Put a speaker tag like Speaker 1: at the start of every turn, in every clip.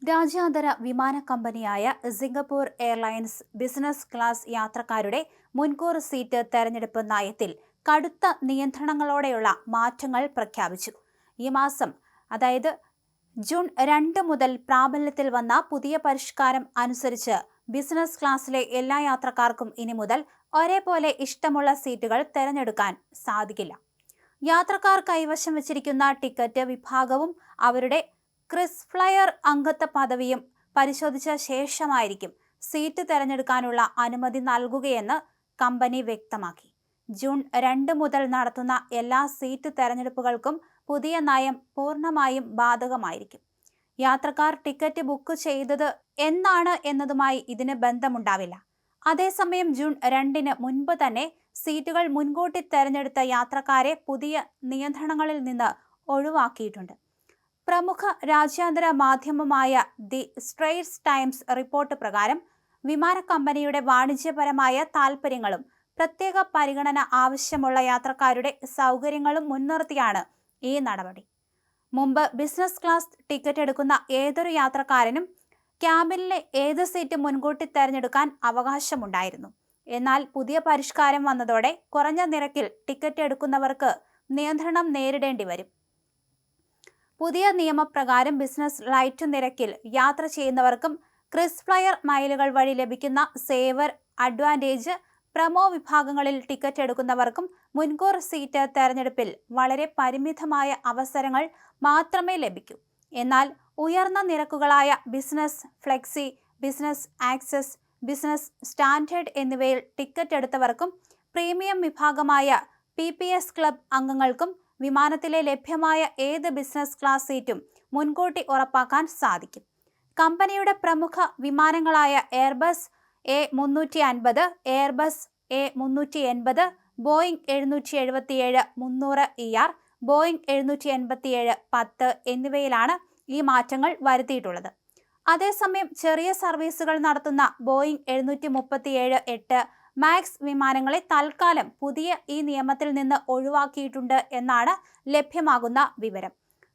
Speaker 1: രാജ്യാന്തര വിമാന കമ്പനിയായ സിംഗപ്പൂർ എയർലൈൻസ് ബിസിനസ് ക്ലാസ് യാത്രക്കാരുടെ മുൻകൂർ സീറ്റ് തെരഞ്ഞെടുപ്പ് നയത്തിൽ കടുത്ത നിയന്ത്രണങ്ങളോടെയുള്ള മാറ്റങ്ങൾ പ്രഖ്യാപിച്ചു. ഈ മാസം അതായത് ജൂൺ 2 മുതൽ പ്രാബല്യത്തിൽ വന്ന പുതിയ പരിഷ്കാരം അനുസരിച്ച് ബിസിനസ് ക്ലാസ്സിലെ എല്ലാ യാത്രക്കാർക്കും ഇനി മുതൽ ഒരേപോലെ ഇഷ്ടമുള്ള സീറ്റുകൾ തെരഞ്ഞെടുക്കാൻ സാധിക്കില്ല. യാത്രക്കാർ കൈവശം വച്ചിരിക്കുന്ന ടിക്കറ്റ് വിഭാഗവും അവരുടെ ക്രിസ്ഫ്ലയർ അംഗത്വ പദവിയും പരിശോധിച്ച ശേഷമായിരിക്കും സീറ്റ് തെരഞ്ഞെടുക്കാനുള്ള അനുമതി നൽകുകയെന്ന് കമ്പനി വ്യക്തമാക്കി. ജൂൺ 2 മുതൽ നടത്തുന്ന എല്ലാ സീറ്റ് തെരഞ്ഞെടുപ്പുകൾക്കും പുതിയ നയം പൂർണ്ണമായും ബാധകമായിരിക്കും. യാത്രക്കാർ ടിക്കറ്റ് ബുക്ക് ചെയ്തത് എന്നാണ് എന്നതുമായി ഇതിന് ബന്ധമുണ്ടാവില്ല. അതേസമയം ജൂൺ 2-ന് മുൻപ് തന്നെ സീറ്റുകൾ മുൻകൂട്ടി തെരഞ്ഞെടുത്ത യാത്രക്കാരെ പുതിയ നിയന്ത്രണങ്ങളിൽ നിന്ന് ഒഴിവാക്കിയിട്ടുണ്ട്. പ്രമുഖ രാജ്യാന്തര മാധ്യമമായ ദി സ്ട്രെയ്റ്റ്സ് ടൈംസ് റിപ്പോർട്ട് പ്രകാരം വിമാന കമ്പനിയുടെ വാണിജ്യപരമായ താൽപ്പര്യങ്ങളും പ്രത്യേക പരിഗണന ആവശ്യമുള്ള യാത്രക്കാരുടെ സൗകര്യങ്ങളും മുൻനിർത്തിയാണ് ഈ നടപടി. മുമ്പ് ബിസിനസ് ക്ലാസ് ടിക്കറ്റ് എടുക്കുന്ന ഏതൊരു യാത്രക്കാരനും ക്യാബിനിലെ ഏത് സീറ്റ് മുൻകൂട്ടി തെരഞ്ഞെടുക്കാൻ അവകാശമുണ്ടായിരുന്നു. എന്നാൽ പുതിയ പരിഷ്കാരം വന്നതോടെ കുറഞ്ഞ നിരക്കിൽ ടിക്കറ്റ് എടുക്കുന്നവർക്ക് നിയന്ത്രണം നേരിടേണ്ടി വരും. പുതിയ നിയമപ്രകാരം ബിസിനസ് ലൈറ്റ് നിരക്കിൽ യാത്ര ചെയ്യുന്നവർക്കും ക്രിസ്ഫ്ലയർ മൈലുകൾ വഴി ലഭിക്കുന്ന സേവർ, അഡ്വാൻറ്റേജ്, പ്രമോ വിഭാഗങ്ങളിൽ ടിക്കറ്റ് എടുക്കുന്നവർക്കും മുൻകൂർ സീറ്റ് തെരഞ്ഞെടുപ്പിൽ വളരെ പരിമിതമായ അവസരങ്ങൾ മാത്രമേ ലഭിക്കൂ. എന്നാൽ ഉയർന്ന നിരക്കുകളായ business flexi, business access, business standard എന്നിവയിൽ ടിക്കറ്റ് എടുത്തവർക്കും പ്രീമിയം വിഭാഗമായ PPS ക്ലബ് അംഗങ്ങൾക്കും വിമാനത്തിലെ ലഭ്യമായ ഏത് ബിസിനസ് ക്ലാസ് സീറ്റും മുൻകൂട്ടി ഉറപ്പാക്കാൻ സാധിക്കും. കമ്പനിയുടെ പ്രമുഖ വിമാനങ്ങളായ Airbus A350, Airbus A380, Boeing 777-300ER, Boeing 787-10 എന്നിവയിലാണ് ഈ മാറ്റങ്ങൾ വരുത്തിയിട്ടുള്ളത്. അതേസമയം ചെറിയ സർവീസുകൾ നടത്തുന്ന ബോയിംഗ് 737-8 മാക്സ് വിമാനങ്ങളെ തൽക്കാലം പുതിയ ഈ നിയമത്തിൽ നിന്ന് ഒഴിവാക്കിയിട്ടുണ്ട് എന്നാണ് ലഭ്യമാകുന്ന വിവരം.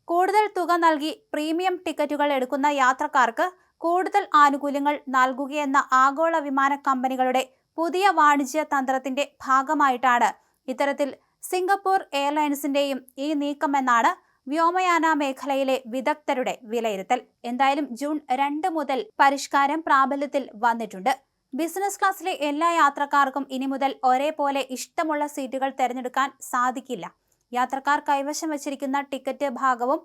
Speaker 1: കൂടുതൽ തുക നൽകി പ്രീമിയം ടിക്കറ്റുകൾ എടുക്കുന്ന യാത്രക്കാർക്ക് കൂടുതൽ ആനുകൂല്യങ്ങൾ നൽകുകയെന്ന ആഗോള വിമാന കമ്പനികളുടെ പുതിയ വാണിജ്യ തന്ത്രത്തിന്റെ ഭാഗമായിട്ടാണ് ഇത്തരത്തിൽ സിംഗപ്പൂർ എയർലൈൻസിന്റെയും ഈ നീക്കമെന്നാണ് വ്യോമയാന മേഖലയിലെ വിദഗ്ധരുടെ വിലയിരുത്തൽ. എന്തായാലും ജൂൺ 2 മുതൽ പരിഷ്കാരം പ്രാബല്യത്തിൽ വന്നിട്ടുണ്ട്. ബിസിനസ് ക്ലാസ്സിലെ എല്ലാ യാത്രക്കാർക്കും ഇനി മുതൽ ഒരേപോലെ ഇഷ്ടമുള്ള സീറ്റുകൾ തിരഞ്ഞെടുക്കാൻ സാധിക്കില്ല. യാത്രക്കാർ കൈവശം വച്ചിരിക്കുന്ന ടിക്കറ്റ് ഭാഗവും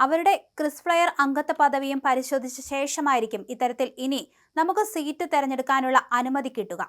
Speaker 1: അവരുടെ ക്രിസ്ഫ്ലയർ അംഗത്വ പദവിയും പരിശോധിച്ച ശേഷമായിരിക്കും ഇത്തരത്തിൽ ഇനി നമുക്ക് സീറ്റ് തിരഞ്ഞെടുക്കാനുള്ള അനുമതി കിട്ടുക.